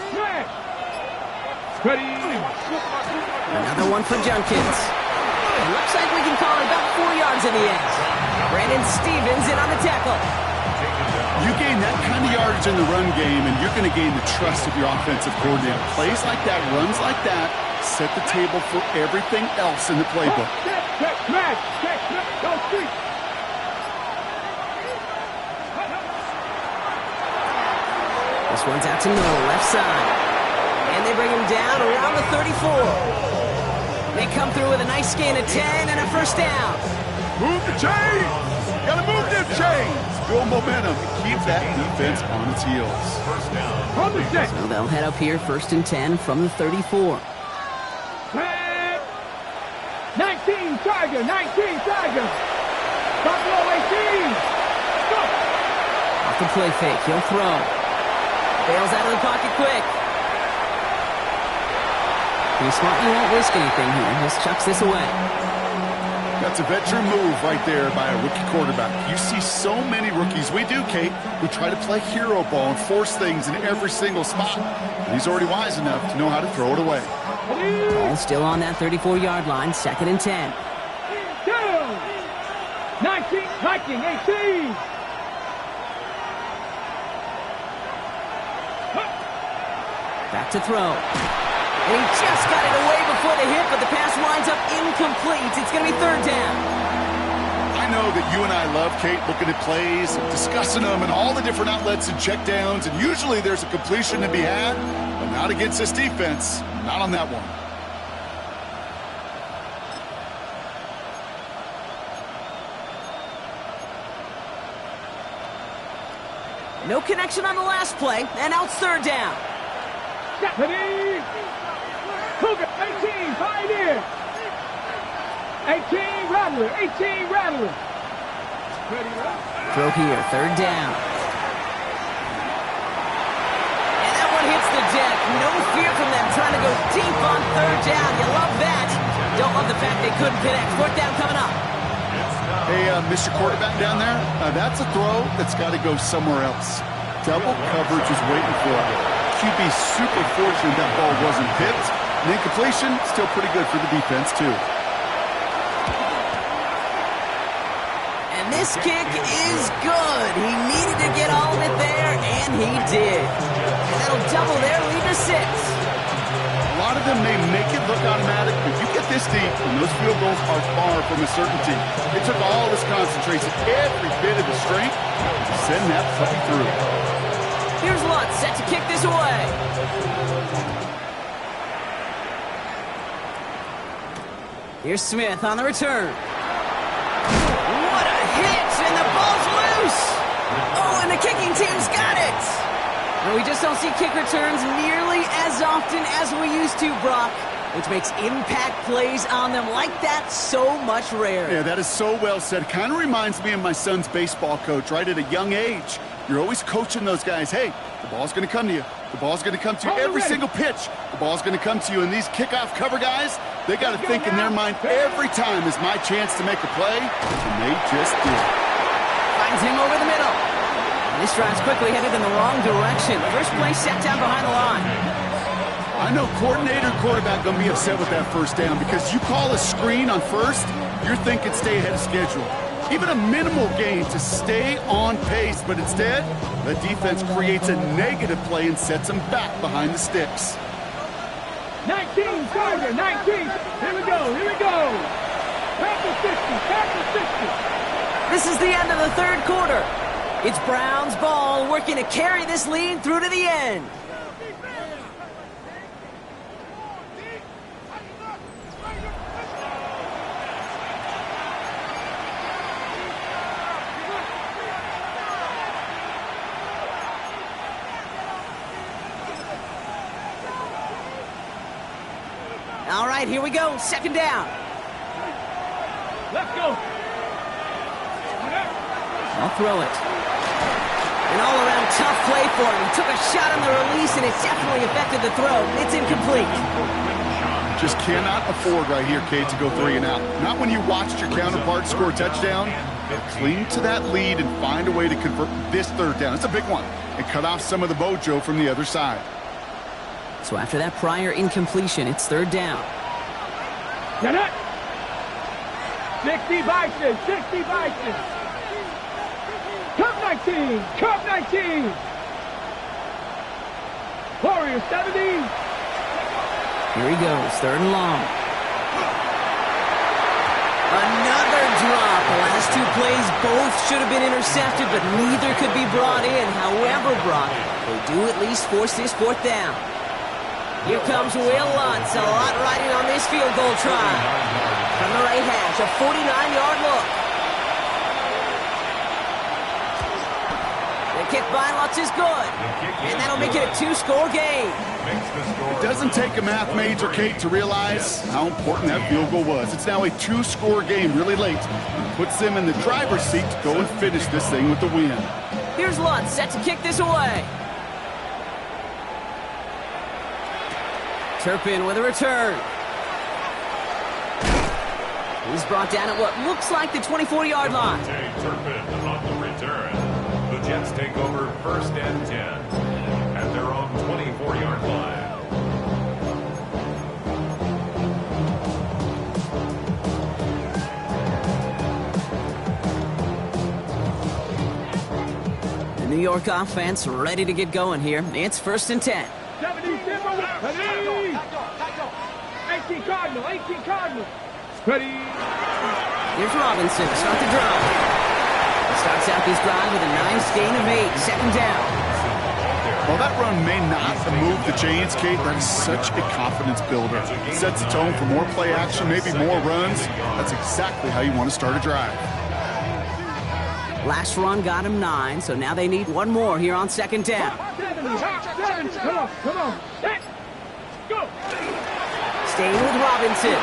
Ready. Another one for Judkins. It looks like we can call it about 4 yards in the end. Brandon Stevens in on the tackle. You gain that kind of yardage in the run game, and you're going to gain the trust of your offensive coordinator. Plays like that, runs like that, set the table for everything else in the playbook. Smash. Go street. This one's out to middle, left side. And they bring him down around the 34. They come through with a nice gain of 10 and a first down. Move the chains! Gotta move them chains! Build momentum and keep that defense on its heels. First down. On the set. So they'll head up here first and 10 from the 34. 19 Tiger. Buffalo 18. Go. Off the play fake, he'll throw. Bails out of the pocket quick. He's smart, he won't risk anything here. Just chucks this away. That's a veteran move right there by a rookie quarterback. You see so many rookies, we do, Kate, who try to play hero ball and force things in every single spot. And he's already wise enough to know how to throw it away. Ball still on that 34-yard line, second and 10. Down. 19, Viking 18. Back to throw. And he just got it away before the hit, but the pass winds up incomplete. It's going to be third down. I know that you and I love, Kate, looking at plays, discussing them, and all the different outlets and checkdowns, and usually there's a completion to be had, but not against this defense. Not on that one. No connection on the last play, and now it's third down. Ready? Cougar 18, Pioneer. 18, Rattler. Throw here, third down. And that one hits the deck. No fear from them trying to go deep on third down. You love that. Don't love the fact they couldn't connect. Fourth down coming up. Hey, Mr. Quarterback down there, that's a throw that's got to go somewhere else. Double coverage is waiting for it. QB super fortunate that ball wasn't pipped. And incompletion, still pretty good for the defense, too. And this kick is good. He needed to get all of it there, and he did. And that'll double their lead to 6. A lot of them may make it look automatic, but you get this deep, and those field goals are far from a certainty. It took all his concentration, every bit of his strength, to send that puppy through. Here's Lutz set to kick this away. Here's Smith on the return. What a hit, and the ball's loose. Oh, and the kicking team's got it. And we just don't see kick returns nearly as often as we used to, Brock, which makes impact plays on them like that so much rarer. Yeah, that is so well said. Kind of reminds me of my son's baseball coach, right? At a young age, you're always coaching those guys, hey, the ball's going to come to you. The ball's going to come to you every single pitch. The ball's going to come to you. And these kickoff cover guys, they got to think in their mind every time is my chance to make a play, and they just did. Finds him over the middle. This drive's quickly headed in the wrong direction. First play set down behind the line. I know coordinator and quarterback going to be upset with that first down because you call a screen on first, you're thinking stay ahead of schedule. Even a minimal gain to stay on pace, but instead, the defense creates a negative play and sets them back behind the sticks. 19, Gardner, 19. Here we go, here we go. Back to 60, back to 60. This is the end of the third quarter. It's Brown's ball working to carry this lead through to the end. All right, here we go. Second down. Let's go. I'll throw it. An all-around tough play for him. He took a shot on the release, and it definitely affected the throw. It's incomplete. Just cannot afford right here, Kate, to go 3 and out. Not when you watched your counterpart score a touchdown. Cling to that lead and find a way to convert this third down. It's a big one. And cut off some of the mojo from the other side. So after that prior incompletion, it's third down. Get it. 60 Bison, 60 Bison. Cup 19, Cup 19. Warriors 70. Here he goes, third and long. Another drop. The last two plays both should have been intercepted, but neither could be brought in. However, Brock, they do at least force this fourth down. Here comes Will Lutz. A lot riding on this field goal try. From the right hash, a 49-yard look. The kick by Lutz is good. And that'll make it a 2-score game. It doesn't take a math major, Kate, to realize how important that field goal was. It's now a 2-score game really late. It puts them in the driver's seat to go and finish this thing with the win. Here's Lutz set to kick this away. Turpin with a return. He's brought down at what looks like the 24-yard line. Turpin on the return. The Jets take over first and 10 at their own 24-yard line. The New York offense ready to get going here. It's first and 10. 70, 18 Cardinal, 18 Cardinal. Ready. Here's Robinson to start the drive. He starts out this drive with a nice gain of 8, second down. While that run may not move the chains, Kate, that is such a confidence builder. It sets the tone for more play action, maybe more runs. That's exactly how you want to start a drive. Last run got him 9, so now they need one more here on second down. 7, come on, come on. Let's go. Staying with Robinson.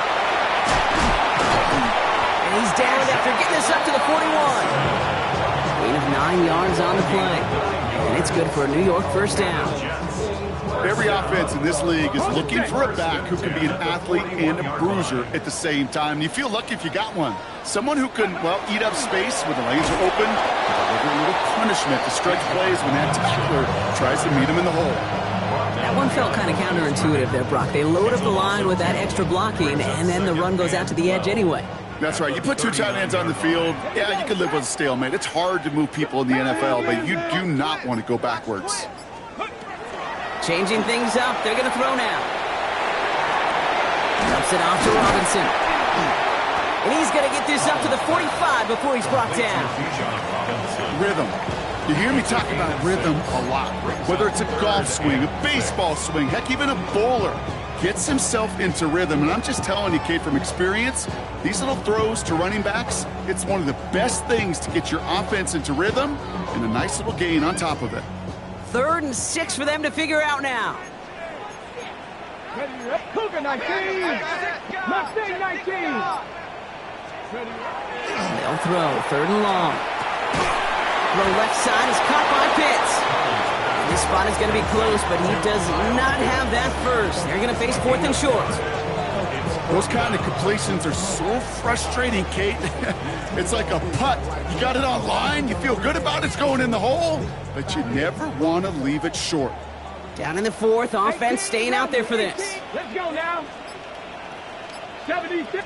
And he's down after getting this up to the 41. Gain of 9 yards on the play. And it's good for a New York first down. Every offense in this league is looking for a back who can be an athlete and a bruiser at the same time. And you feel lucky if you got one. Someone who can, well, eat up space when the lanes are open, and deliver a little punishment to stretch plays when that tackler tries to meet him in the hole. That one felt kind of counterintuitive there, Brock. They load up the line with that extra blocking, and then the run goes out to the edge anyway. That's right. You put two tight ends on the field, yeah, you can live with a stalemate. It's hard to move people in the NFL, but you do not want to go backwards. Changing things up. They're going to throw now. Dumps it off to Robinson. And he's going to get this up to the 45 before he's brought down. Rhythm. You hear me talk about rhythm a lot. Whether it's a golf swing, a baseball swing, heck, even a bowler gets himself into rhythm. And I'm just telling you, Kate, from experience, these little throws to running backs, it's one of the best things to get your offense into rhythm and a nice little gain on top of it. 3rd and 6 for them to figure out now. Cougar 19. Mustang 19. They'll throw 3rd and long. Throw left side is caught by Pitts. And this spot is going to be close, but he does not have that first. They're going to face 4th and short. Those kind of completions are so frustrating, Kate. It's like a putt. You got it on line, you feel good about it's going in the hole, but you never want to leave it short. Down in the 4th, offense staying out there for this. Let's go now. 76.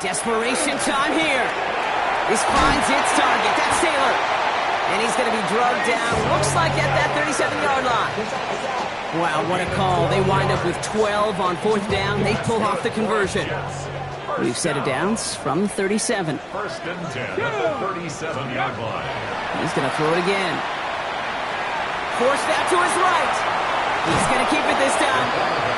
Desperation time here. This finds its target. That's Taylor. And he's going to be drugged down. Looks like at that 37-yard line. Wow, what a call. They wind up with 12 on 4th down. They pull off the conversion. We've set it downs from 37. 1st and 10 at the 37-yard line. He's going to throw it again. Forced out to his right. He's going to keep it this time.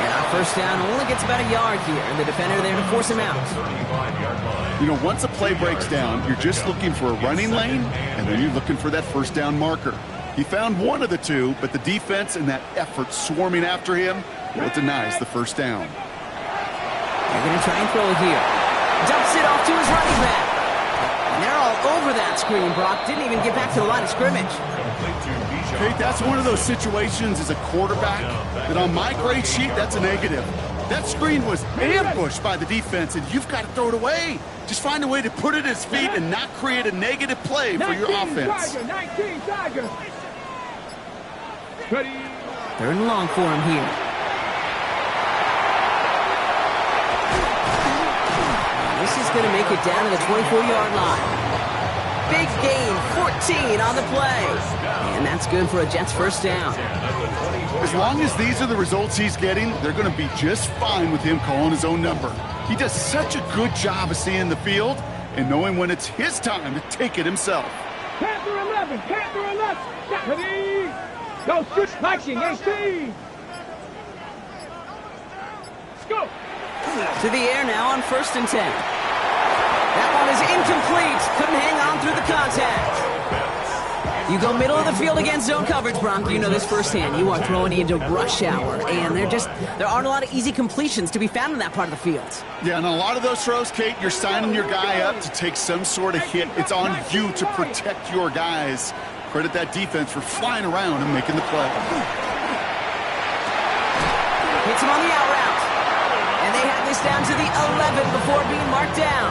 And our 1st down only gets about a yard here. And the defender there to force him out. 35-yard line. You know, once a play breaks down, you're just looking for a running lane, and then you're looking for that 1st down marker. He found one of the two, but the defense and that effort swarming after him, well, it denies the 1st down. They're going to try and throw it here. Dumps it off to his running back. And they're all over that screen, Brock. Didn't even get back to the line of scrimmage. Kate, that's one of those situations as a quarterback that on my grade sheet, that's a negative. That screen was ambushed by the defense, and you've got to throw it away. Just find a way to put it at his feet and not create a negative play for your offense. Tiger, 19 Tiger. 3rd and long for him here. This is going to make it down to the 24-yard line. Big gain, 14 on the play. And that's good for a Jets 1st down. As long as these are the results he's getting, they're going to be just fine with him calling his own number. He does such a good job of seeing the field and knowing when it's his time to take it himself. Panther 11. Panther 11. Ready. Go shoot. Viking 18. Let's go. To the air now on 1st and 10. That one is incomplete. Couldn't hang on through the contact. You go middle of the field against zone coverage, Bronk. You know this firsthand. You are throwing into rush hour, and there aren't a lot of easy completions to be found in that part of the field. Yeah, and a lot of those throws, Kate, you're signing your guy up to take some sort of hit. It's on you to protect your guys. Credit that defense for flying around and making the play. Hits him on the out route. And they have this down to the 11 before being marked down.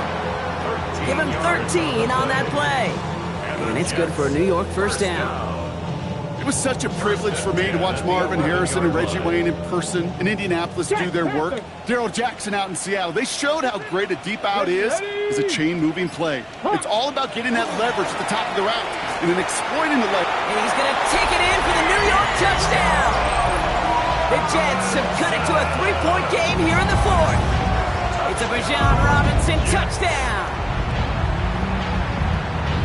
Give him 13 on that play. And it's good for a New York 1st down. It was such a privilege for me to watch Marvin Harrison and Reggie Wayne in person in Indianapolis do their work. Darrell Jackson out in Seattle. They showed how great a deep out is as a chain-moving play. It's all about getting that leverage at the top of the route and then exploiting the leverage. And he's going to take it in for the New York touchdown. The Jets have cut it to a 3-point game here in the 4th. It's a Bijan Robinson touchdown.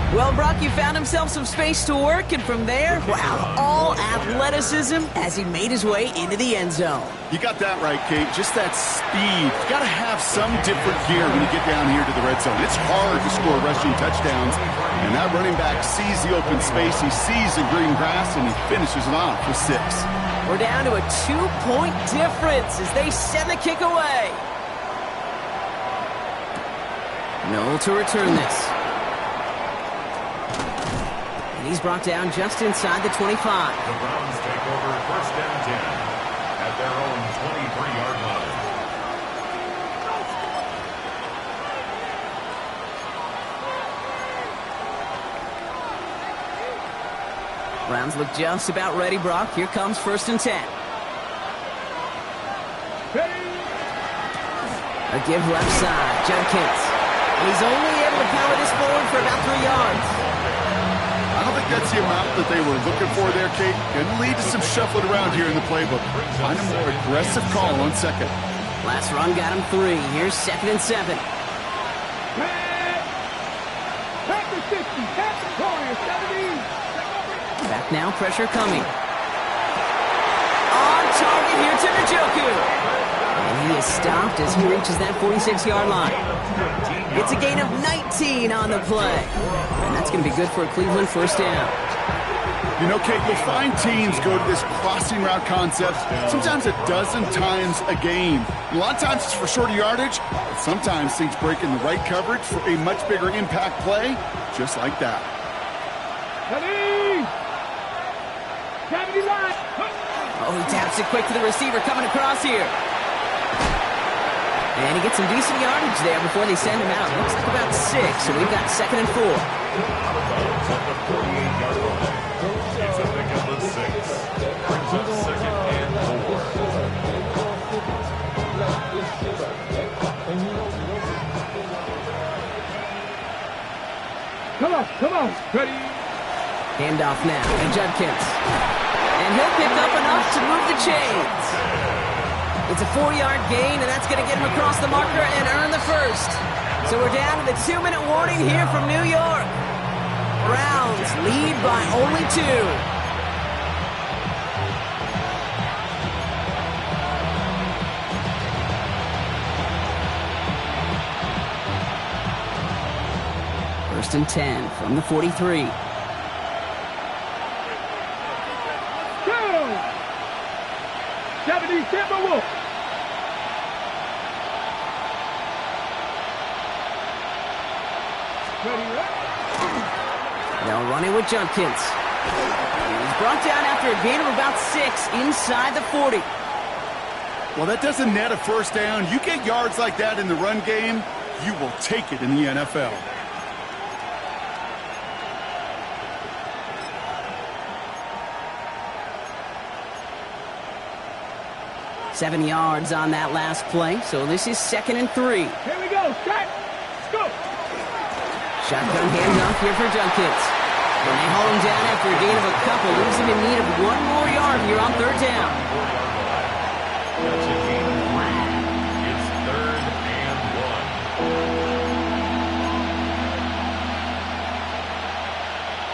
Well, Brock, you found himself some space to work, and from there, wow, all athleticism as he made his way into the end zone. You got that right, Kate. Just that speed. You got to have some different gear when you get down here to the red zone. It's hard to score rushing touchdowns, and that running back sees the open space, he sees the green grass, and he finishes it off with 6. We're down to a 2-point difference as they send the kick away. Noel to return this. And he's brought down just inside the 25. The Browns take over 1st and 10. Browns look just about ready, Brock. Here comes 1st and 10. A give left side, Judkins. He's only able to power this forward for about 3 yards. I don't think that's the amount that they were looking for there, Kate. Going to lead to some shuffling around here in the playbook. Find a more aggressive call on 2nd. Last run got him 3. Here's 2nd and 7. Back to 60. Back to corner. 70. Back now, pressure coming. On target here to Njoku. And he is stopped as he reaches that 46-yard line. It's a gain of 19 on the play. And that's going to be good for a Cleveland 1st down. You know, Kate, you'll find teams go to this crossing route concept sometimes a dozen times a game. A lot of times it's for shorter yardage, but sometimes things break in the right coverage for a much bigger impact play, just like that. Oh, he taps it quick to the receiver coming across here. And he gets some decent yardage there before they send him out. Looks like about 6, so we've got 2nd and 4. Out of bounds at the 48-yard line. It's a pick up of 6. Brings up 2nd and 4. Come on. Ready? Handoff now to Judkins. And he'll pick up enough to move the chains. It's a 4-yard gain, and that's going to get him across the marker and earn the 1st. So we're down to the 2-minute warning here from New York. Browns lead by only 2. First and 10 from the 43. Go! 70 Timberwolves. They'll run it with Judkins. He's brought down after a gain of about 6 inside the 40. Well, that doesn't net a 1st down. You get yards like that in the run game, you will take it in the NFL. Seven yards on that last play, so this is 2nd and 3. Here we go. Let's go. Shotgun handoff here for Judkins. And they haul him down after a gain of a couple. Leaves him in need of 1 more yard here on 3rd down. That's a gain of 3. It's 3rd and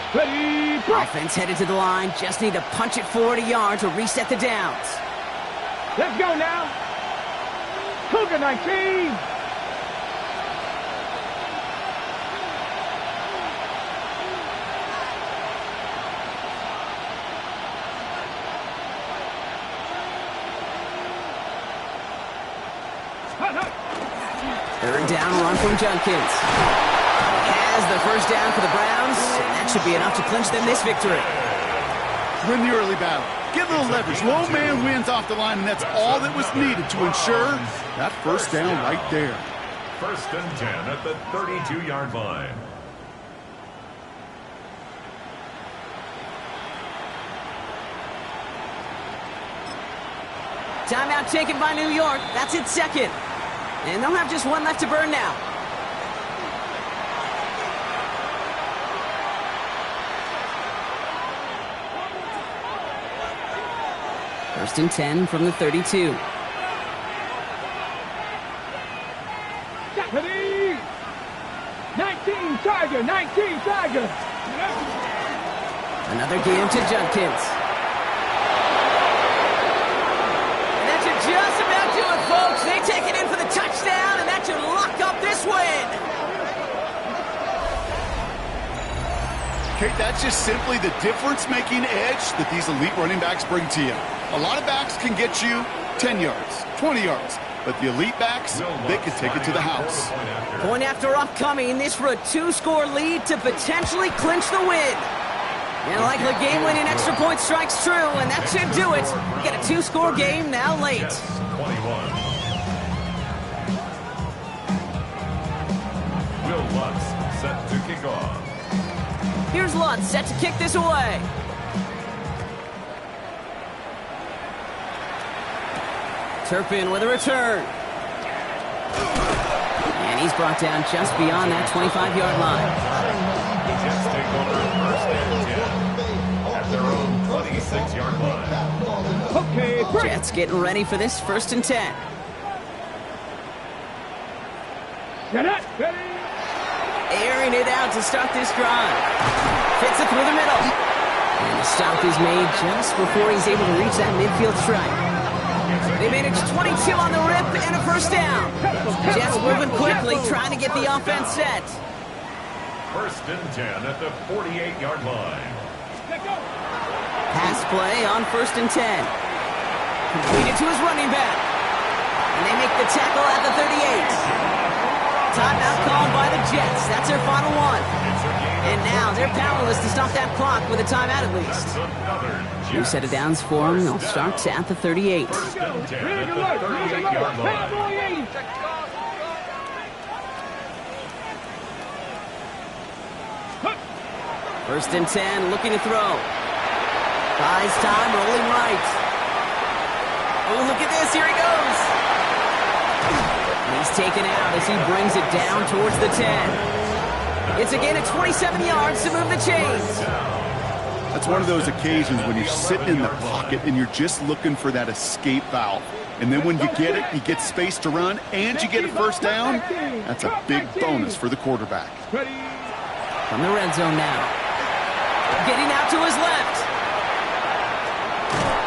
1. Ready? Offense headed to the line. Just need to punch it forward a yard to reset the downs. Let's go now. Cougar 19. Third down run from Judkins. Has the 1st down for the Browns. And that should be enough to clinch them this victory. Win the early battle. Get a little leverage. Low man wins off the line, and that's all that was needed to ensure that 1st down right there. 1st and 10 at the 32-yard line. Timeout taken by New York. That's its 2nd. And they'll have just 1 left to burn now. First and 10 from the 32. Ready? 19 Tiger. Another game to Judkins. And that should just about do it, folks. They take it in for the touchdown, and that should lock up this win. Kate, that's just simply the difference-making edge that these elite running backs bring to you. A lot of backs can get you 10 yards, 20 yards, but the elite backs, they can take it to the house. Point after upcoming, this for a 2-score lead to potentially clinch the win. And like the game-winning extra point strikes true, and that should do it. We got a 2-score game now late. 21. Will Lutz set to kick off. Here's Lutz set to kick this away. Turpin with a return. And he's brought down just beyond that 25-yard line. The Jets take over first and 10 at their own 26-yard line. Okay, break. Jets getting ready for this 1st and 10. Get it. Ready. Airing it out to start this drive. Fits it through the middle. And the stop is made just before he's able to reach that midfield stripe. They manage 22 on the rip and a first down. Jets moving quickly, trying to get the offense set. First and 10 at the 48-yard line. Pass play on 1st and 10. Completed to his running back. And they make the tackle at the 38. Timeout called by the Jets. That's their final one. And now they're powerless to stop that clock with a timeout at least. New set of downs for them. They'll start at the 38. First and 10 at the 38-yard line. 1st and 10, looking to throw. Buys time, rolling right. Oh, look at this. Here he goes. He's taken out as he brings it down towards the 10. It's again at 27 yards to move the chains. That's one of those occasions when you're sitting in the pocket and you're just looking for that escape valve. And then when you get it, you get space to run, and you get a first down. That's a big bonus for the quarterback. From the red zone now. Getting out to his left.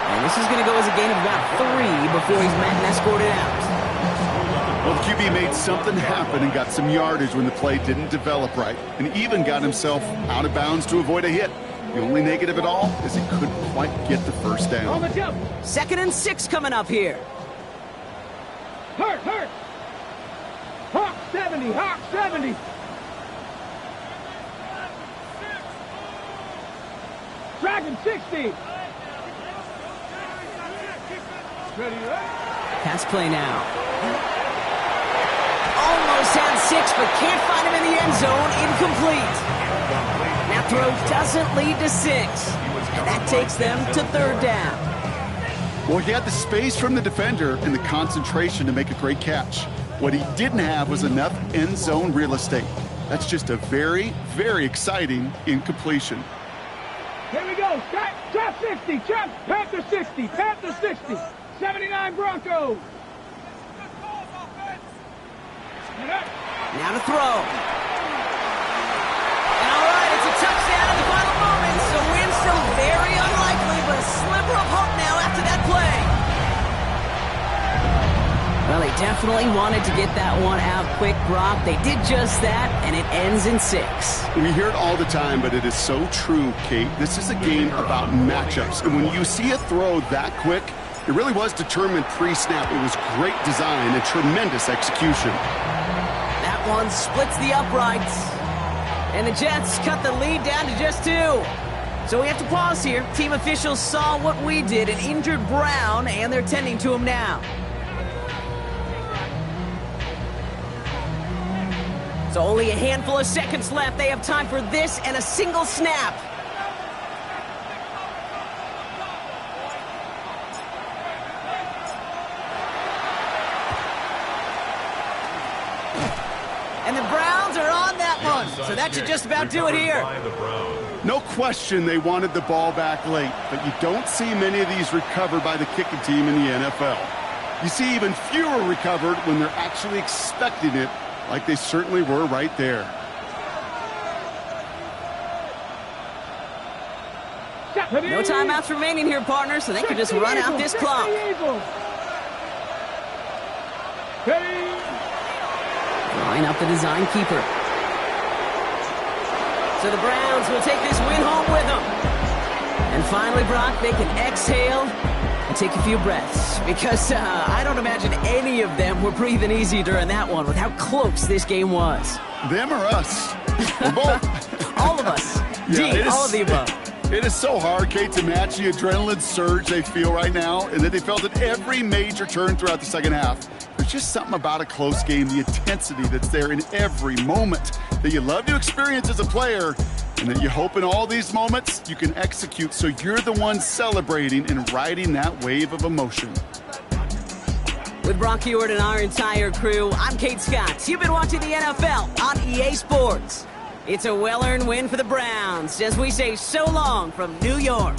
And this is going to go as a gain of about 3 before he's met and escorted out. Well, the QB made something happen and got some yardage when the play didn't develop right, and even got himself out of bounds to avoid a hit. The only negative at all is he couldn't quite get the first down. 2nd and 6 coming up here. Hurt. Hawk 70, Hawk 70. Dragon 60. Ready. Pass play now. Almost had 6, but can't find him in the end zone. Incomplete. That throw doesn't lead to 6. And that takes them to 3rd down. Well, he had the space from the defender and the concentration to make a great catch. What he didn't have was enough end zone real estate. That's just a very, very exciting incompletion. Here we go. Trap 60. Trap Panther 60. Panther 60. 79 Broncos. Now to throw. And all right, it's a touchdown at the final moments. The win still very unlikely, but a sliver of hope now after that play. Well, they definitely wanted to get that one out quick, Brock. They did just that, and it ends in 6. We hear it all the time, but it is so true, Kate. This is a game about matchups, and when you see a throw that quick, it really was determined pre-snap. It was great design and tremendous execution. That one splits the uprights. And the Jets cut the lead down to just 2. So we have to pause here. Team officials saw what we did, an injured Brown, and they're tending to him now. So only a handful of seconds left. They have time for this and a single snap. And the Browns are on that one. So that should just about do it here. No question they wanted the ball back late, but you don't see many of these recovered by the kicking team in the NFL. You see even fewer recovered when they're actually expecting it, like they certainly were right there. No timeouts remaining here, partners, so they can just run out this clock. Drawing up the design keeper. So the Browns will take this win home with them. And finally, Brock, they can exhale and take a few breaths. Because I don't imagine any of them were breathing easy during that one with how close this game was. Them or us? We're both. All of us. Yeah, all of the above. It is so hard, Kate, to match the adrenaline surge they feel right now, and that they felt at every major turn throughout the second half. There's just something about a close game, the intensity that's there in every moment that you love to experience as a player, and that you hope in all these moments you can execute so you're the one celebrating and riding that wave of emotion. With Brock Ewart and our entire crew, I'm Kate Scott. You've been watching the NFL on EA Sports. It's a well-earned win for the Browns as we say so long from New York.